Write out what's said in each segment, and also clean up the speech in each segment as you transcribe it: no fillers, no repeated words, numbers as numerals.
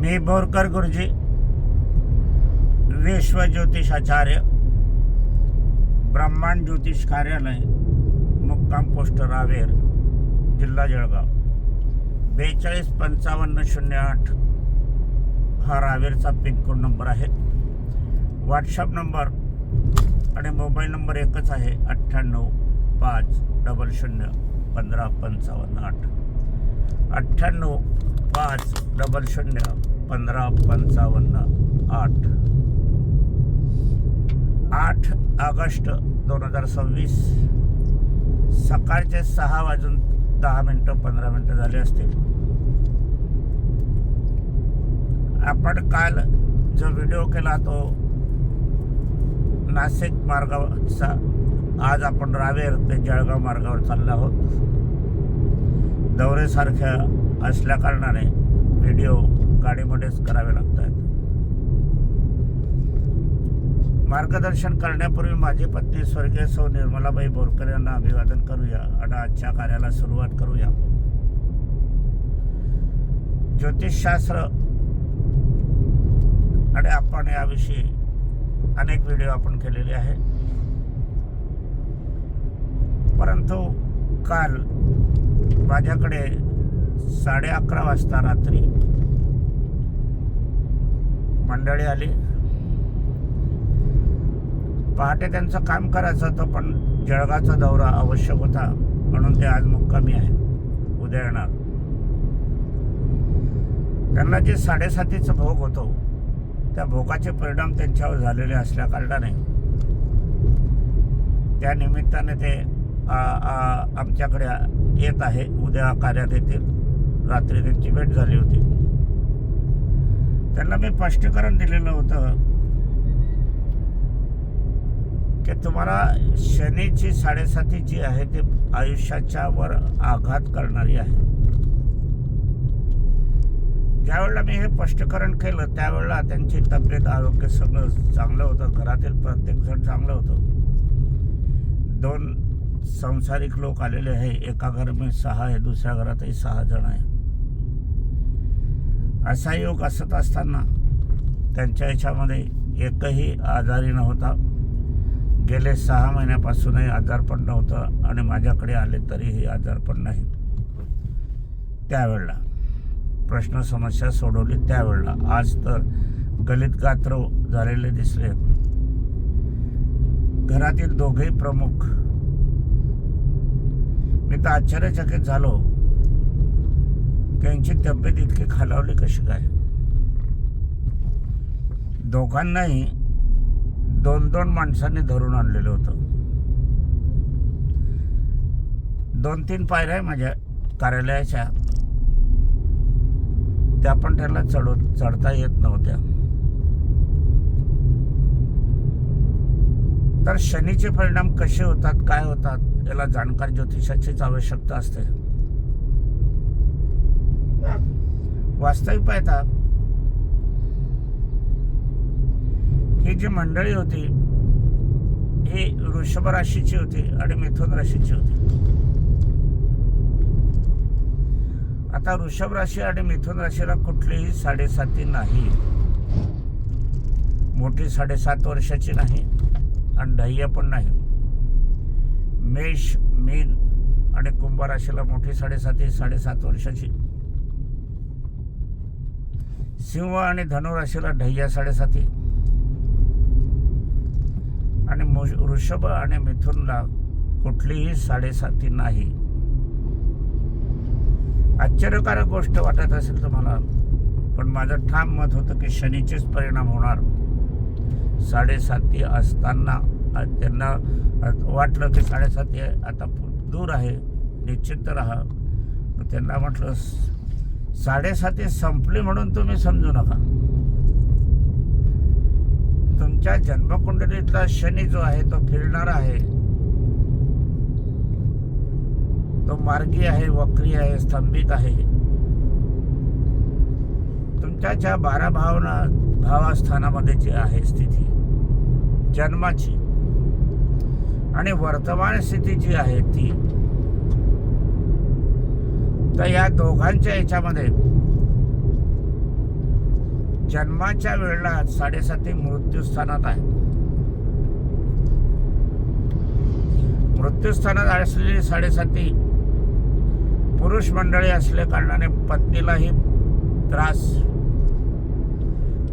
मी बोरकर गुरुजी, विश्व ज्योतिषाचार्य, ब्रह्मांड ज्योतिष कार्यालय, मुक्काम पोस्ट रावेर, जिल्हा जळगाव, 425508 हा रावेरचा पिनकोड नंबर आहे. व्हॉट्सअप नंबर आणि मोबाईल नंबर एकच आहे, 9850015558 9850015558. 8 ऑगस्ट 2026 सकाळचे 6:10 झाले असतील. आपण काल जो व्हिडिओ केला तो नाशिक मार्गाचा, आज आपण रावेर ते जळगाव मार्गावर चाललो आहोत. दौऱ्यासारख्या असल्या कारणाने व्हिडिओ गाडीमध्येच करावे लागत आहेत. मार्गदर्शन करण्यापूर्वी माझी पत्नी स्वर्गीय सौ निर्मलाबाई बोरकर यांना अभिवादन करूया आणि आजच्या कार्याला सुरुवात करूया. ज्योतिषशास्त्र आणि आपण याविषयी अनेक व्हिडिओ आपण केलेले आहे, परंतु काल माझ्याकडे 11:30 वाजता रात्री मंडळी आली. पहाटे त्यांचं काम करायचं होतं, पण जळगावचा दौरा आवश्यक होता म्हणून ते आज मुक्कामी आहे, उद्या येणार. त्यांना जे 7:30चा भोग होतो त्या भोगाचे परिणाम त्यांच्यावर झालेले असल्या कारणाने त्या निमित्ताने ते आमच्याकडे येत आहे. उद्या कार्यात येतील. रात्री त्यांची भेट झाली होती. त्यांना मी स्पष्टीकरण दिलेलं होतं की तुम्हाला शनीची 7:30 जी आहे ती आयुष्याच्या वर आघात करणारी आहे. ज्यावेळेला मी हे स्पष्टीकरण केलं त्यावेळेला त्यांची तब्येत, आरोग्य सगळं चांगलं होतं. घरातील प्रत्येक जण चांगलं होतं. 2 संसारिक लोक आलेले आहे. एका घरामध्ये 6 आहे, दुसऱ्या घरातही 6 जण आहे. असा योग असत असताना त्यांच्या याच्यामध्ये एकही आजारी नव्हता. गेले 6 महिन्यापासूनही आजारपण नव्हतं आणि माझ्याकडे आले तरीही आजारपण नाही. त्यावेळेला प्रश्न समस्या सोडवली त्यावेळेला. आज तर गलित गात्र झालेले दिसले. घरातील दोघेही प्रमुख. मी तर आश्चर्यचकित झालो त्यांची तब्येत इतकी खालावली कशी काय. दोघांनाही 2-2 माणसांनी धरून आणलेलं होतं. 2-3 पायऱ्या आहे माझ्या कार्यालयाच्या, त्या पण त्यांना चढता येत नव्हत्या. तर शनीचे परिणाम कसे होतात, काय होतात, याला जाणकार ज्योतिषाचीच आवश्यकता असते. वास्तविक पाहता ही जी मंडळी होती ही वृषभ राशीची होती आणि मिथुन राशीची होती. आता वृषभ राशी आणि मिथुन राशीला कुठलीही 7.5 नाही. मोठी 7.5 वर्षाची नाही आणि ढय्य पण नाही. मेष, मीन आणि कुंभ राशीला मोठी 7.5 वर्षाची. सिंह आणि धनु राशीला ढय्या 7.5 आणि वृषभ आणि मिथुनला कुठलीही 7.5 नाही. आश्चर्यकारक गोष्ट वाटत असेल तुम्हाला, पण माझं ठाम मत होतं की शनीचेच परिणाम होणार. 7.5 असताना त्यांना वाटलं की 7.5 आता दूर आहे, निश्चित राहा. त्यांना म्हटलं 7.5 संपली म्हणून तुम्ही समजू नका. तुमच्या जन्मकुंडलीतला शनी जो आहे तो फिरणारा आहे, तो मार्गी आहे, वक्री आहे, स्तंभित आहे. तुमच्या ज्या 12 भावस्थानामध्ये जी आहे स्थिती जन्माची आणि वर्तमान स्थिती जी आहे ती, तर या दोघांच्या याच्यामध्ये जन्माच्या वेळेला 7.5 मृत्यूस्थानात आहे. मृत्यूस्थानात असलेली 7.5 पुरुष मंडळी असल्या कारणाने पत्नीलाही त्रास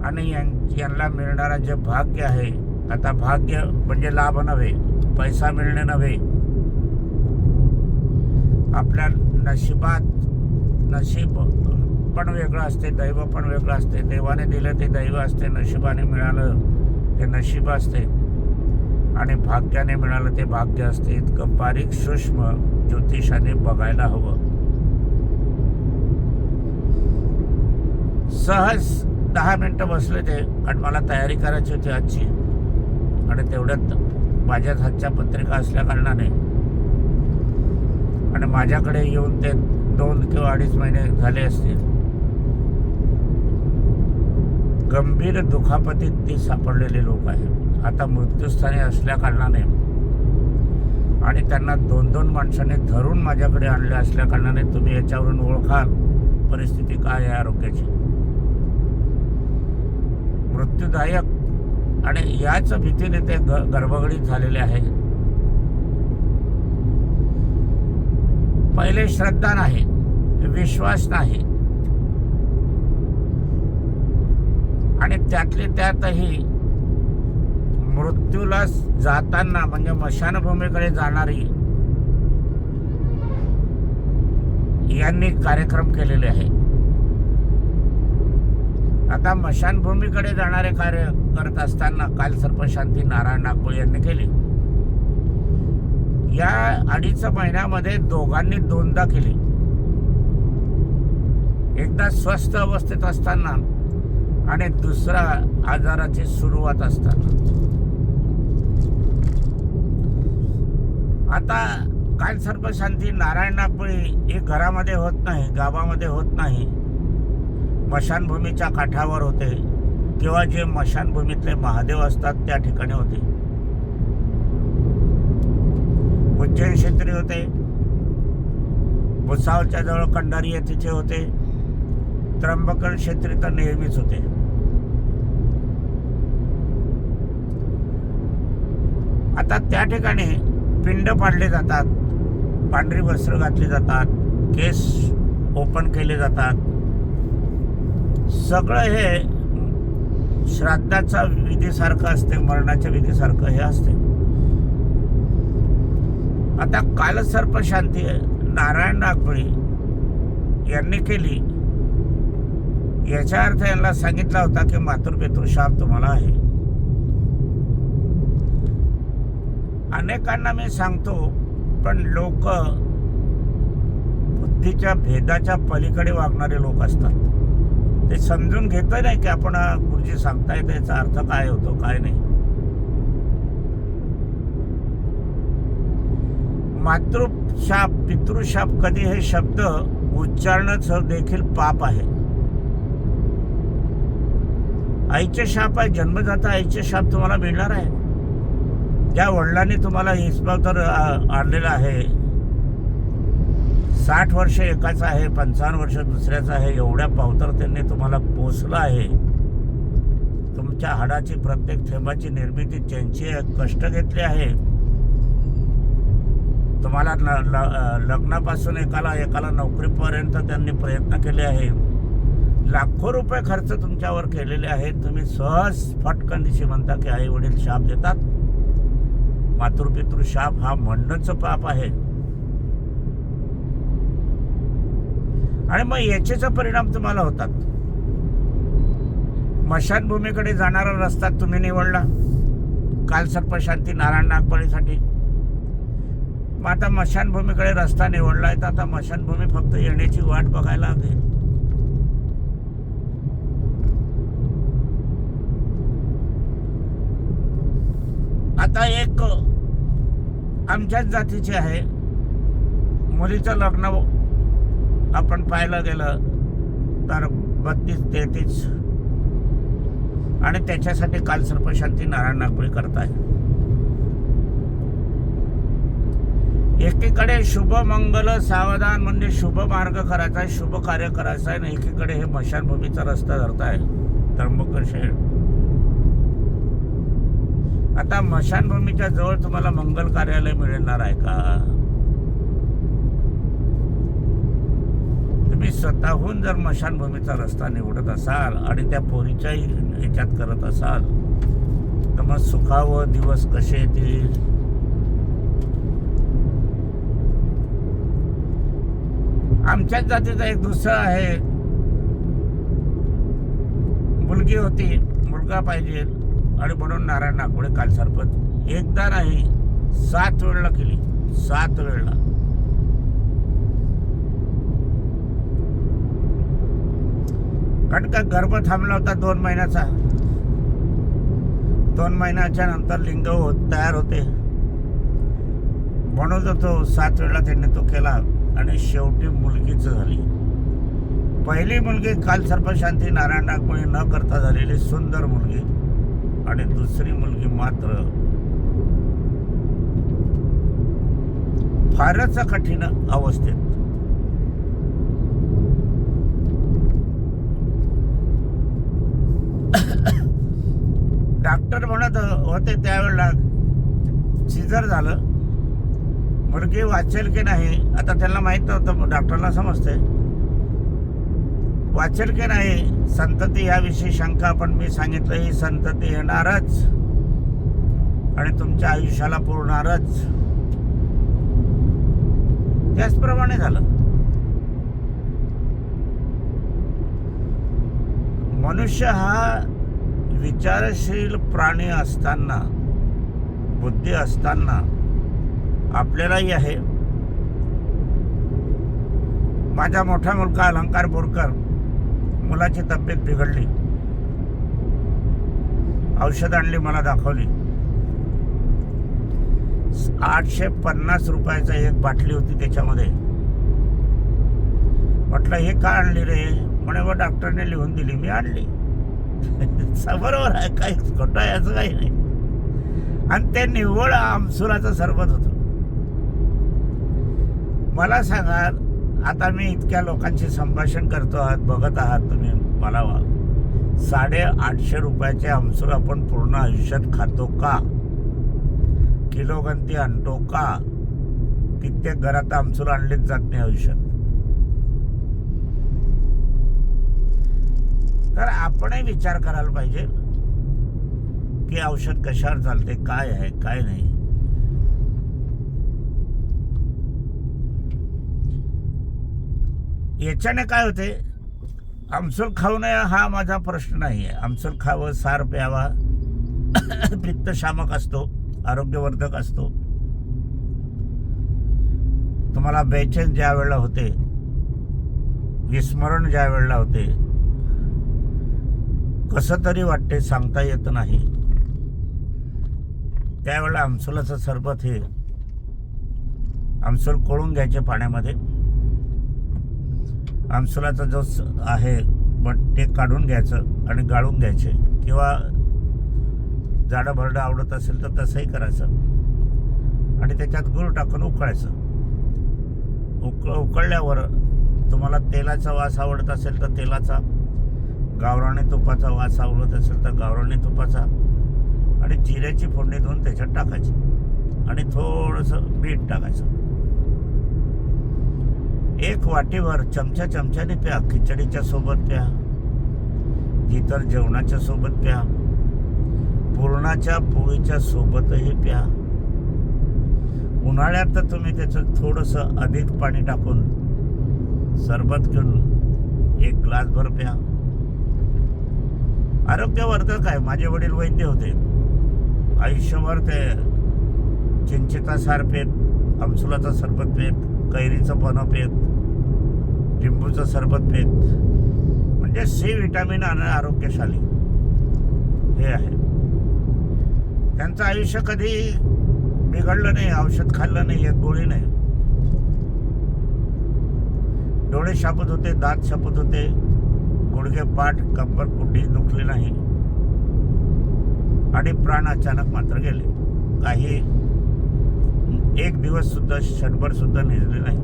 आणि यांना मिळणारा जे भाग्य आहे, आता भाग्य म्हणजे लाभ नव्हे, पैसा मिळणे नव्हे, आपल्या नशीब पण वेगळं असते, दैव पण वेगळं असते. देवाने दिलं ते दैव असते, नशिबाने मिळालं ते नशीब असते आणि भाग्याने मिळालं ते भाग्य असते. इतकं बारीक सूक्ष्म ज्योतिषाने बघायला हवं. सहज 10 मिनटं बसले ते आणि मला तयारी करायची होती आजची, आणि तेवढ्यात माझ्याच हातच्या पत्रिका असल्या कारणाने आणि माझ्याकडे येऊन ते 2 किंवा 2.5 महिने झाले असतील, गंभीर दुखापतीत ती सापडलेले लोक आहेत. आता मृत्यूस्थानी असल्या कारणाने आणि त्यांना 2-2 माणसाने धरून माझ्याकडे आणले असल्या कारणाने तुम्ही याच्यावरून ओळखाल परिस्थिती काय आहे आरोग्याची. मृत्यूदायक आणि याच भीतीने ते गर्भगडीत झालेले आहेत. पहिले श्रद्धा नाही, विश्वास नाही, आणि त्यातली त्यातही मृत्यूला जाताना म्हणजे मशानभूमीकडे जाणारी यांनी कार्यक्रम केलेले आहे. आता मशानभूमीकडे जाणारे कार्य करत असताना काल सर्पशांती नारायण नागपुळे यांनी केली. या 2.5 महिन्यामध्ये दोघांनी 2दा केली. एकदा स्वस्थ अवस्थेत असताना आणि दुसरा आजाराची सुरुवात असताना. आता काल सर्पशांती नारायण नागपुळे हे घरामध्ये होत नाही, गावामध्ये होत नाही, मशानभूमीच्या काठावर होते किंवा जे मशानभूमीतले महादेव असतात त्या ठिकाणी होते. उज्जैन क्षेत्री होते, भुसावळच्या जवळ कंडारी आहे तिथे होते, त्र्यंबकेश्वर क्षेत्री तर नेहमीच होते. आता त्या ठिकाणी पिंड पाडले जातात, पांढरी वस्त्र घातली जातात, केस ओपन केले जातात. सगळं हे श्राद्धाच्या विधीसारखं असते, मरणाच्या विधीसारखं हे असते. आता काल सर्पशांती नारायण नागपुळे यांनी केली. याचा अर्थ यांना सांगितला होता की मातृपितृ शाप तुम्हाला आहे. अनेकांना मी सांगतो, पण लोक बुद्धीच्या भेदाच्या पलीकडे वागणारे लोक असतात. ते समजून घेत नाही की आपण गुरुजी सांगताय त्याचा अर्थ काय होतो काय नाही. मातृशाप पितृशाप कधी हे शब्द उच्चारणं देखील पाप आहे. आईचे शाप आहे, जन्मदाता आईचे शाप तुम्हाला मिळणार आहे. ज्या वडिलांनी तुम्हाला इस्बातर आणलेला आहे, 60 वर्ष एकाचा आहे, 55 वर्ष दुसऱ्याचा आहे, एवढ्या पावतरतेने तुम्हाला पोचलं आहे. तुमच्या हाडाची प्रत्येक थेंबाची निर्मिती त्यांची कष्ट घेतले आहे. तुम्हाला लग्नापासून एकाला नोकरीपर्यंत त्यांनी प्रयत्न केले आहे. लाखो रुपये खर्च तुमच्यावर केलेले आहेत. तुम्ही सहज फटकन दिशी म्हणता की आई वडील शाप देतात. मातृपितृ शाप हा म्हणणंच पाप आहे. आणि मग याचेच परिणाम तुम्हाला होतात. मशानभूमीकडे जाणारा रस्ता तुम्ही निवडला काल सर्पशांती नारायण नागपुळेसाठी. मग आता मशानभूमीकडे रस्ता निवडलाय तर आता मशानभूमी फक्त येण्याची वाट बघायला लागेल. आता एक आमच्याच जातीचे आहे, मुलीचं लग्न आपण पाहायला गेलं तर 32-33 आणि त्याच्यासाठी काल सर्पशांती नारायण नागपुळे करताय. एकीकडे शुभ मंगल सावधान म्हणजे शुभ मार्ग करायचा आहे, शुभ कार्य करायचं आहे, आणि एकीकडे हे मशानभूमीचा रस्ता धरताय. त्र्यंबकेश्वर. आता स्मशानभूमीच्या जवळ तुम्हाला मंगल कार्यालय मिळणार आहे का? तुम्ही स्वतःहून जर स्मशानभूमीचा रस्ता निवडत असाल आणि त्या पोरीच्या ह्याच्यात करत असाल तर मग सुखावं दिवस कसे येतील? आमच्याच जातीचा एक दुसरा आहे, मुलगी होती, मुलगा पाहिजे आणि म्हणून नारायण नागपुडे काल सरपंच एकदा नाही 7 वेळेला केली, 7 वेळेला. कारण का गर्भ थांबला होता 2 महिन्याचा. 2 महिन्याच्या नंतर लिंग तयार होते म्हणून तो 7 वेळेला त्यांनी तो केला आणि शेवटी मुलगीच झाली. पहिली मुलगी काल सर्पशांती नारायण नागपुडे न करता झालेली सुंदर मुलगी आणि दुसरी मुलगी मात्र फारच कठीण अवस्थेत. डॉक्टर म्हणत होते त्यावेळेला सिझर झालं, मुलगी वाचेल की नाही. आता त्यांना माहित नव्हतं, डॉक्टरला समजते वाचेल की नाही. संतती याविषयी शंका, पण मी सांगितलं ही संतती येणारच आणि तुमच्या आयुष्याला पुरणारच. त्याचप्रमाणे झालं. मनुष्य हा विचारशील प्राणी असताना, बुद्धी असताना आपल्यालाही आहे. माझा मोठा मुलगा अलंकार बोरकर, मुलाची तब्येत बिघडली, औषध आणली, मला दाखवली. 850 रुपयाचा एक बाटली होती त्याच्यामध्ये. म्हटलं हे का आणली रे? म्हणे व डॉक्टरने लिहून दिली, मी आणली. बरोबर आहे, काही खोटं याचं काही नाही. आणि ते निव्वळ आमसुराचं सरबत होतं. मला सांगा, आता मी इतक्या लोकांशी संभाषण करतो आहात, बघत आहात तुम्ही मला, 850 रुपयाचे आमसूर आपण पूर्ण आयुष्यात खातो का? किलोगंती आणतो का? कित्येक घरात आमसूर आणलेच जात नाही आयुष्यात. तर आपणही विचार करायला पाहिजे की औषध कशावर चालते, काय आहे काय नाही. याच्याने काय होते? आमसूल खाऊ नये हा माझा प्रश्न नाही आहे. आमसूल खावं, सार प्यावा, पित्तशामक असतो, आरोग्यवर्धक असतो. तुम्हाला बेचैन ज्या वेळेला होते, विस्मरण ज्या वेळेला होते, कसं तरी वाटते, सांगता येत नाही, त्यावेळेला आमसुलाचं सरबत हे आमसूल कोळून घ्यायचे पाण्यामध्ये. आमसुलाचा जो आहे बट ते काढून घ्यायचं आणि गाळून घ्यायचे, किंवा जाडं भरडं आवडत असेल तर तसंही करायचं आणि त्याच्यात गूळ टाकून उकळायचं. उकळल्यावर तुम्हाला तेलाचा वास आवडत असेल तर तेलाचा, गावरानी तुपाचा वास आवडत असेल तर गावरानी तुपाचा, आणि जिऱ्याची फोडणी देऊन त्याच्यात टाकायची आणि थोडंसं मीठ टाकायचं. 1 वाटीभर चमच्याने प्या. खिचडीच्या सोबत प्या, इतर जेवणाच्या सोबत प्या, पुरणाच्या पोळीच्या सोबतही प्या. उन्हाळ्यात तर तुम्ही त्याचं थोडंसं अधिक पाणी टाकून सरबत घेऊन 1 ग्लासभर प्या. आरोग्यवर्धक आहे. माझे वडील वैद्य होते, आयुष्यभर ते चिंचेचा सार पेत, आमसुलाचा सरबत पेत, कैरीचं पानं पेत, लिंबूचं सरबत पेत, म्हणजे C विटॅमिन आणि आरोग्यशाली हे आहे. त्यांचं आयुष्य कधी बिघडलं नाही, औषध खाल्लं नाही, एक गोळी नाही. डोळे शापत होते, दात शापत होते, गुडघे पाठ कंबर कुठे दुखले नाही आणि प्राण अचानक मात्र गेले. काही 1 दिवस सुद्धा, क्षणभर सुद्धा निजले नाही.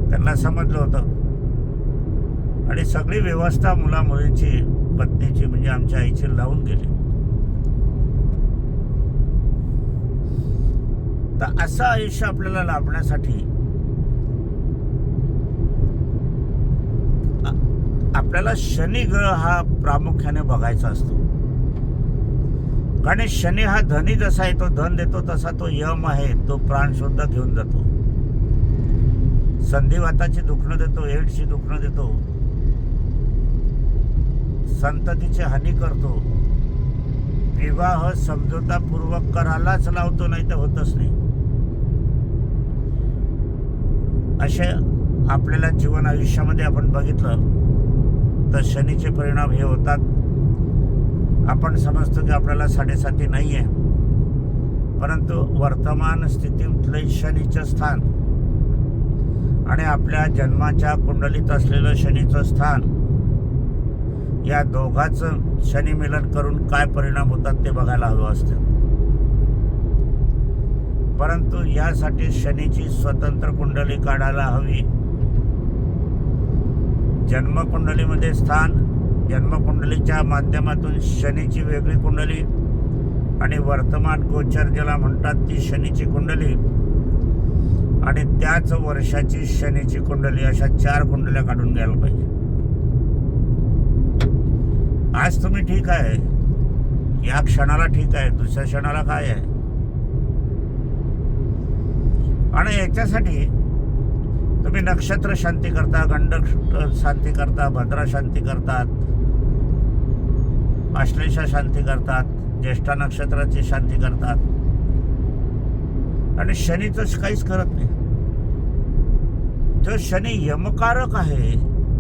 त्यांना समजलं होतं आणि सगळी व्यवस्था मुलामुलींची, पत्नीची म्हणजे आमच्या आईची लावून गेली. तर असं आयुष्य आपल्याला लाभण्यासाठी आपल्याला शनी ग्रह हा प्रामुख्याने बघायचा असतो. कारण शनी हा धनी जसा आहे, तो धन देतो, तसा तो यम आहे, तो प्राण सुद्धा घेऊन जातो. संधिवाताची दुखणं देतो, एड्सची दुखणं देतो, संततीची हानी करतो, विवाह समझोतापूर्वक करायलाच लावतो, नाही तर होतच नाही. असे आपल्याला जीवन आयुष्यामध्ये आपण बघितलं तर शनीचे परिणाम हे होतात. आपण समजतो की आपल्याला 7.5 नाही आहे, परंतु वर्तमान स्थितीतले शनीचं स्थान आणि आपल्या जन्माच्या कुंडलीत असलेलं शनीचं स्थान, या दोघांचं शनी मिलन करून काय परिणाम होतात ते बघायला हवं असतं. परंतु यासाठी शनीची स्वतंत्र कुंडली काढायला हवी. जन्मकुंडलीमध्ये स्थान, जन्मकुंडलीच्या माध्यमातून शनीची वेगळी कुंडली आणि वर्तमान गोचर ज्याला म्हणतात ती शनीची कुंडली आणि त्याच वर्षाची शनीची कुंडली, अशा 4 कुंडल्या काढून घ्यायला पाहिजे. आज तुम्ही ठीक आहे, या क्षणाला ठीक आहे, दुसऱ्या क्षणाला काय आहे. आणि याच्यासाठी तुम्ही नक्षत्र शांती करता, गंडक शांती करता, भद्रा शांती करतात, आश्लेषा शांती करतात, ज्येष्ठा नक्षत्राची शांती करतात आणि शनीच काहीच करत नाही. जो शनी यमकारक आहे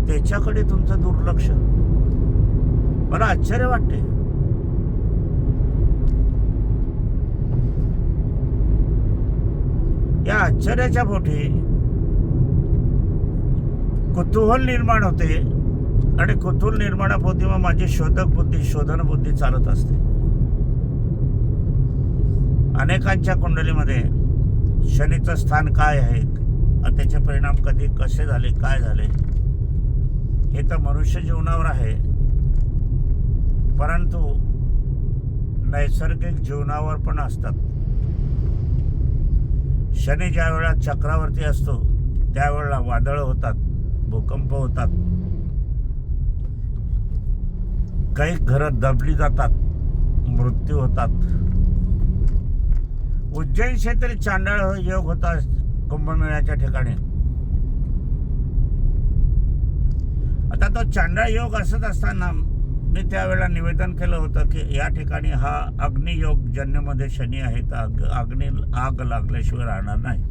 त्याच्याकडे तुमचं दुर्लक्ष. मला आश्चर्य वाटते. या आश्चर्याच्या पोटी कुतूहल निर्माण होते आणि कुतूहल निर्माणापोटी मग माझी शोधन बुद्धी चालत असते. अनेकांच्या कुंडलीमध्ये शनीचं स्थान काय आहे, त्याचे परिणाम कधी कसे झाले, काय झाले, हे तर मनुष्य जीवनावर आहे, परंतु नैसर्गिक जीवनावर पण असतात. शनी ज्या वेळा चक्रावरती असतो त्यावेळेला वादळ होतात, भूकंप होतात, काही घरं दबली जातात, मृत्यू होतात. उज्जैन क्षेत्री चांडाळ योग होता कुंभमेळ्याच्या ठिकाणी. आता तो चांडाळ योग असत असताना मी त्यावेळेला निवेदन केलं होतं की या ठिकाणी हा अग्नियोग जन्यमध्ये शनी आहे, तर आग लागल्याशिवाय राहणार नाही.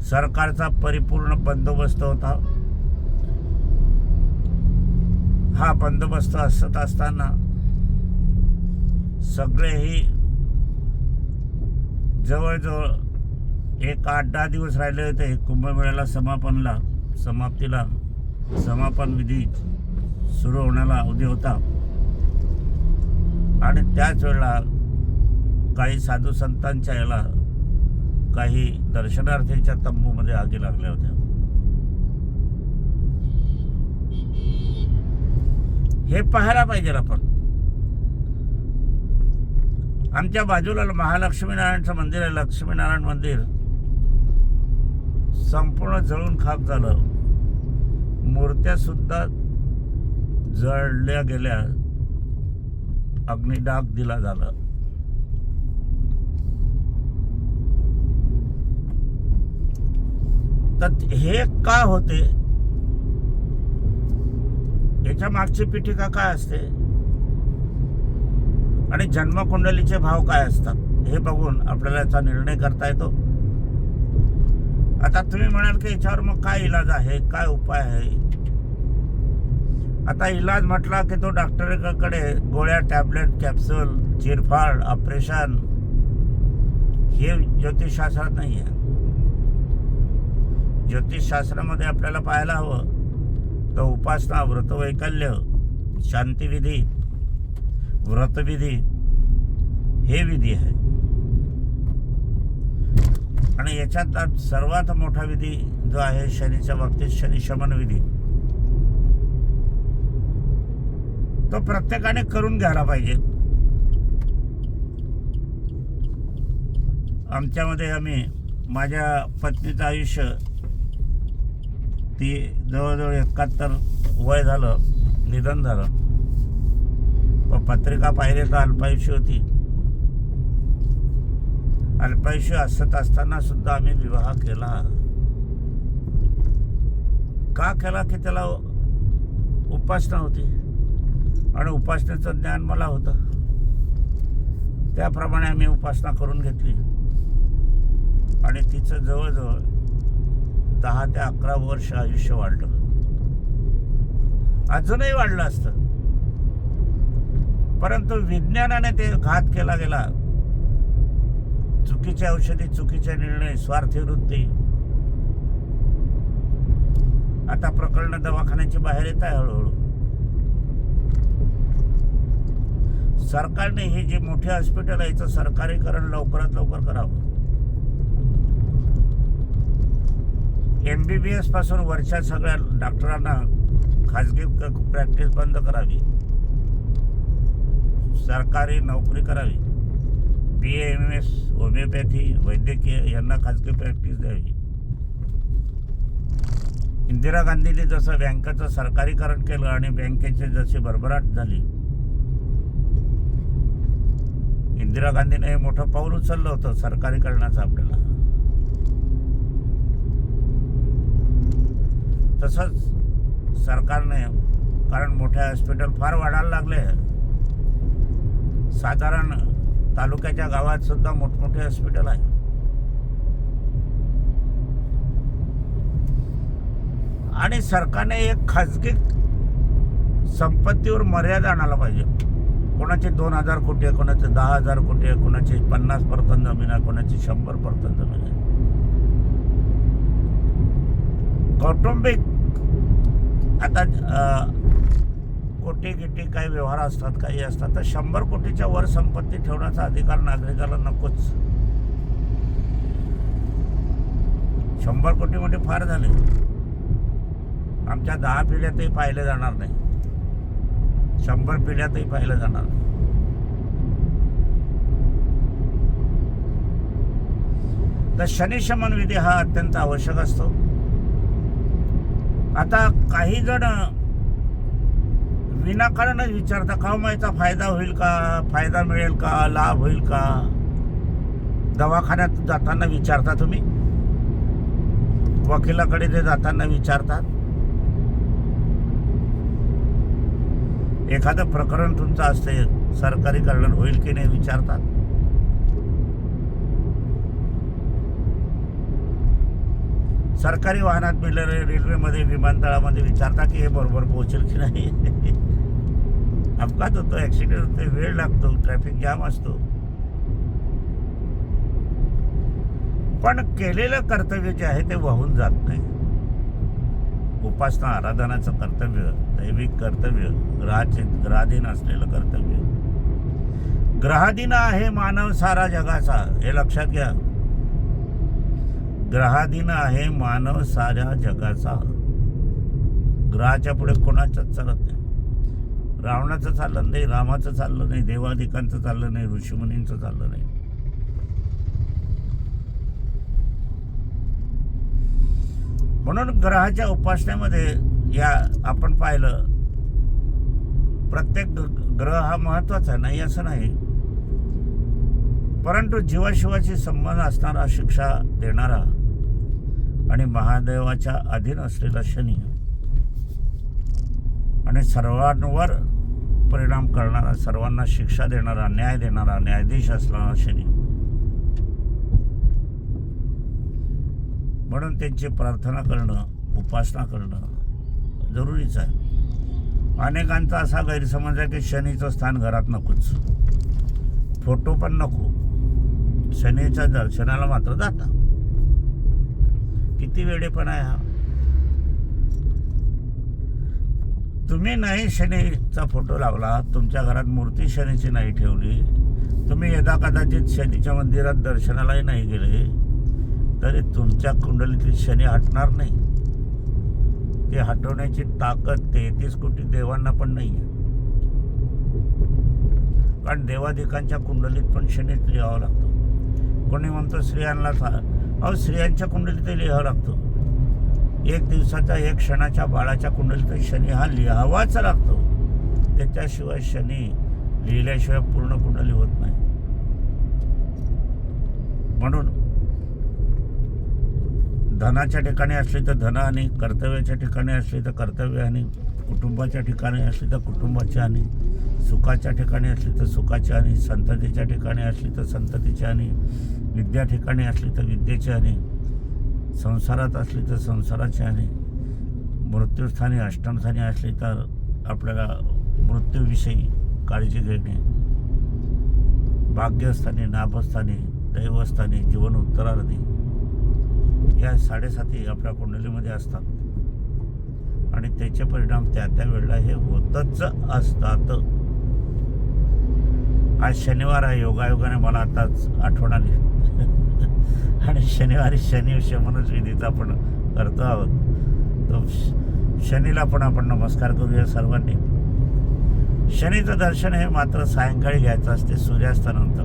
सरकारचा परिपूर्ण बंदोबस्त होता. हा बंदोबस्त असत असताना सगळेही जवळजवळ 8-10 दिवस राहिले होते कुंभमेळ्याला समाप्तीला. समापन विधी सुरू होण्याला अवधी होता आणि त्याच वेळेला काही साधू संतांच्या याला काही दर्शनार्थींच्या तंबूमध्ये आगी लागल्या होत्या. हे पाहायला पाहिजे आपण. आमच्या बाजूला महालक्ष्मी नारायणचं मंदिर आहे. लक्ष्मीनारायण मंदिर संपूर्ण जळून खाक झालं. मूर्त्या सुद्धा जळल्या गेल्या, अग्निडाग दिला झाला. तर हे का होते, याच्या मागची पीठिका काय असते आणि जन्मकुंडलीचे भाव काय असतात हे बघून आपल्याला याचा निर्णय करता येतो. आता तुम्ही म्हणाल की याच्यावर मग काय इलाज आहे, काय उपाय आहे. आता इलाज म्हटला की तो डॉक्टरकडे गोळ्या, टॅबलेट, कॅप्सूल, चिरफाड, ऑपरेशन हे ज्योतिषशास्त्रात नाही आहे. ज्योतिषशास्त्रामध्ये आपल्याला पाहायला हवं तर उपासना, व्रतवैकल्य, शांतिविधी, व्रतविधी हे विधी आहे. आणि याच्यात सर्वात मोठा विधी जो आहे शनीच्या बाबतीत शनी शमन विधी. तो प्रत्येकाने करून घ्यायला पाहिजे. आमच्यामध्ये माझ्या पत्नीचं आयुष्य ती जवळजवळ 71 वय झालं, निधन झालं. पण पत्रिका पाहिली तर अल्पायुष्य होती. अल्पायुष्य असत असताना सुद्धा आम्ही विवाह केला. का केला की त्याला उपासना होती आणि उपासनेचं ज्ञान मला होतं. त्याप्रमाणे आम्ही उपासना करून घेतली आणि तिचं जवळजवळ 10 ते 11 वर्ष आयुष्य वाढलं. अजूनही वाढलं असतं, परंतु विज्ञानाने ते घात केला गेला. चुकीचे औषधी, चुकीचे निर्णय, स्वार्थी वृत्ती. आता प्रकरण दवाखान्याची बाहेर येत आहे हळूहळू. सरकारने हे जे मोठे हॉस्पिटल आहे याचं सरकारीकरण लवकरात लवकर करावं. MBBS पासून वरच्या सगळ्या डॉक्टरांना खाजगी प्रॅक्टिस बंद करावी, सरकारी नोकरी करावी. BA MS होमिओपॅथी, वैद्यकीय यांना खाजगी प्रॅक्टिस द्यावी. इंदिरा गांधींनी जसं बँकेचं सरकारीकरण केलं आणि बँकेची जशी भरभराट झाली, इंदिरा गांधीने हे मोठं पाऊल उचललं होतं सरकारीकरणाचं. आपल्याला तसंच सरकारने, कारण मोठे हॉस्पिटल फार वाढायला लागले. साधारण तालुक्याच्या गावात सुद्धा मोठमोठे हॉस्पिटल आहे. आणि सरकारने एक खाजगी संपत्तीवर मर्यादा आणायला पाहिजे. कोणाचे 2000 कोटी आहे, कोणाचे 10,000 कोटी आहे, कोणाची 50% जमीन आहे, कोणाची 100% जमीन आहे. कौटुंबिक आता कोटी गिटी काही व्यवहार असतात, काही असतात, तर 100 कोटीच्या वर संपत्ती ठेवण्याचा अधिकार नागरिकाला नकोच. 100 कोटी म्हणजे फार झाले. आमच्या 10 पिढ्यातही पाहिले जाणार नाही, 100 पिढ्यातही पाहिलं जाणार नाही. तर शनिशमन विधी हा अत्यंत आवश्यक असतो. आता काही जण विनाकारणच विचारता, कमाईचा फायदा होईल का, फायदा मिळेल का, लाभ होईल का. दवाखान्यात जाताना विचारता, तुम्ही वकिलाकडे ते जाताना विचारतात. एखादं प्रकरण तुमचं असते, सरकारीकरण होईल की नाही विचारतात. सरकारी वाहनात रेल्वेमध्ये, विमानतळामध्ये विचारता की हे बरोबर पोहोचेल की नाही. अपघात होतो, ॲक्सिडेंट होतो, वेळ लागतो, ट्रॅफिक जाम असतो. पण केलेलं कर्तव्य जे आहे ते वाहून जात नाही. उपासना, आराधनाचं कर्तव्य, दैविक कर्तव्य, ग्रहाधीन असलेलं कर्तव्य. ग्रहाधीन आहे मानव सारा जगाचा, हे लक्षात घ्या. ग्रहाधीन आहे मानव साऱ्या जगाचा. ग्रहाच्या पुढे कोणाचंच चालत नाही. रावणाचं चाललं नाही, रामाचं चाललं नाही, देवादिकांचं चाललं नाही, ऋषीमुनींचं चाललं नाही. म्हणून ग्रहाच्या उपासनेमध्ये या आपण पाहिलं, प्रत्येक ग्रह हा महत्वाचा नाही असं नाही, परंतु जीवाशिवाशी संबंध असणारा, शिक्षा देणारा आणि महादेवाच्या अधीन असलेला शनी आणि सर्वांवर परिणाम करणारा, सर्वांना शिक्षा देणारा, न्याय देणारा, न्यायाधीश असणारा शनी. म्हणून त्यांची प्रार्थना करणं, उपासना करणं जरुरीचं आहे. अनेकांचा असा गैरसमज आहे की शनीचं स्थान घरात नकोच, फोटो पण नको, शनीच्या दर्शनाला मात्र जाता. किती वेळेपणा आहे हा. तुम्ही नाही शनीचा फोटो लावला, तुमच्या घरात मूर्ती शनीची नाही ठेवली, तुम्ही यदा कदाचित शनीच्या मंदिरात दर्शनालाही नाही गेले, तरी तुमच्या कुंडलीतील शनी हटणार नाही. ते हटवण्याची ताकद 33 कोटी देवांना पण नाही आहे. कारण देवाधिकांच्या कुंडलीत पण शनीच लिहावं लागतो. कोणी म्हणतो स्त्रियांनाच, अहो स्त्रियांच्या कुंडलीतही लिहावं लागतो. एक दिवसाच्या एक क्षणाच्या बाळाच्या कुंडलीत शनी हा लिहावाच लागतो. त्याच्याशिवाय शनी लिहिल्याशिवाय पूर्ण कुंडली होत नाही. म्हणून धनाच्या ठिकाणी असली तर धनहानी, कर्तव्याच्या ठिकाणी असली तर कर्तव्यहानी, कुटुंबाच्या ठिकाणी असली तर कुटुंबाची हानी, सुखाच्या ठिकाणी असली तर सुखाची हानी, संततीच्या ठिकाणी असली तर संततीची हानी, विद्या ठिकाणी असली तर विद्येची हानी, संसारात असली तर संसाराची हानी, मृत्यूस्थानी अष्टमस्थानी असली तर आपल्याला मृत्यूविषयी काळजी घेणे, भाग्यस्थानी, नाभस्थानी, दैवस्थानी, जीवन उत्तरार्धी या 7.5 आपल्या कुंडलीमध्ये असतात आणि त्याचे परिणाम त्या वेळेला हे होतच असतात. आज शनिवार आहे, योगायोगाने मला आताच आठवण आली आणि शनिवारी शनी शमनच विधीचा आपण करतो आहोत. तो शनीला पण आपण नमस्कार करूया सर्वांनी. शनीचं दर्शन हे मात्र सायंकाळी घ्यायचं असते, सूर्यास्तानंतर.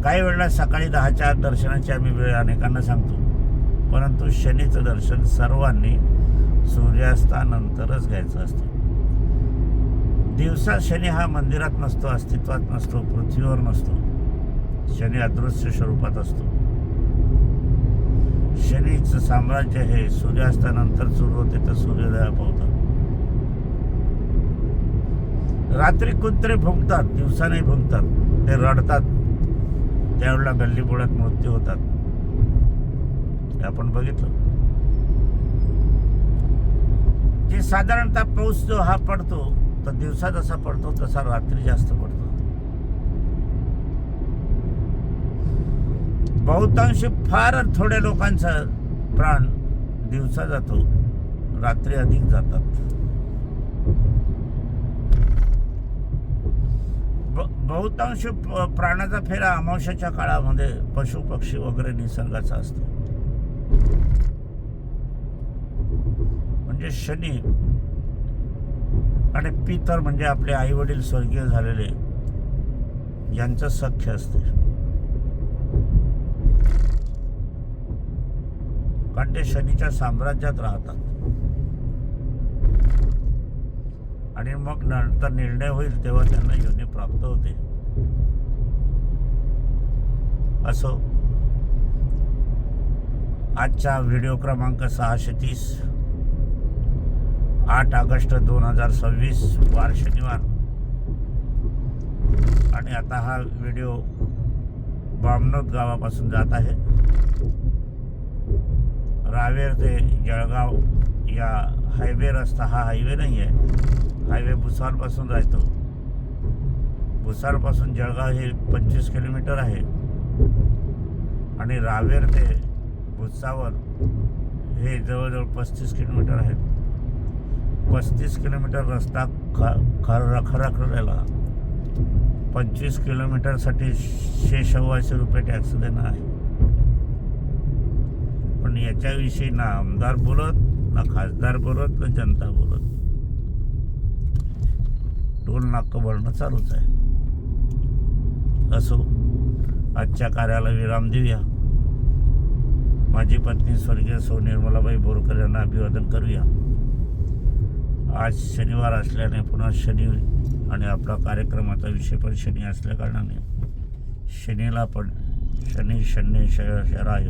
काही वेळेला सकाळी 10च्या आत दर्शनाची आम्ही वेळ अनेकांना सांगतो, परंतु शनीचं दर्शन सर्वांनी सूर्यास्तानंतरच घ्यायचं असतं. दिवसा शनी हा मंदिरात नसतो, अस्तित्वात नसतो, पृथ्वीवर नसतो. शनी अदृश्य स्वरूपात असतो. शनीचं साम्राज्य हे सूर्यास्तानंतर सुरू होते तर सूर्योदयापावतात. रात्री कुत्रे भुंकतात, दिवसा नाही भुंकतात, ते रडतात, त्यावेळेला गल्लीबोळात मृत्यू होतात. हे आपण बघितलं. जे साधारणतः पाऊस जो हा पडतो तर दिवसा जसा पडतो तसा रात्री जास्त पडतो. बहुतांशी फार थोड्या लोकांचा प्राण दिवसा जातो, रात्री अधिक जातात. बहुतांश प्राण्याचा फेरा अमावस्याच्या काळामध्ये पशु पक्षी वगैरे निसर्गाचा असतो. म्हणजे शनी आणि पितर म्हणजे आपले आई वडील स्वर्गीय झालेले यांचं सख्य असते. कारण ते शनीच्या साम्राज्यात राहतात आणि मग नंतर निर्णय होईल तेव्हा त्यांना योनी प्राप्त होते. असो, आजचा व्हिडिओ क्रमांक 630, 8 ऑगस्ट 2026, वार शनिवार. आणि आता हा व्हिडिओ बामनोद गावापासून जात आहे. रावेर ते जळगाव या हायवे रस्ता, हा हायवे नाही आहे, हायवे भुसारपासून राहतो. भुसारपासून जळगाव हे 25 किलोमीटर आहे आणि रावेर ते भुसावळ हे जवळजवळ 35 किलोमीटर आहे. 35 किलोमीटर रस्ता खराखलेला. 25 किलोमीटरसाठी 600-625 रुपये टॅक्स देणं आहे. पण याच्याविषयी ना आमदार बोलत, ना खासदार बोलत, ना जनता बोलत. टोल नाकं भरणं चालूच आहे. असो, आजच्या कार्याला विराम देऊया. माझी पत्नी स्वर्गीय सौ निर्मलाबाई बोरकर यांना अभिवादन करूया. आज शनिवार असल्याने पुन्हा शनी आणि आपला कार्यक्रमाचा विषय पण शनी असल्या कारणाने शनीला पण शनी शराय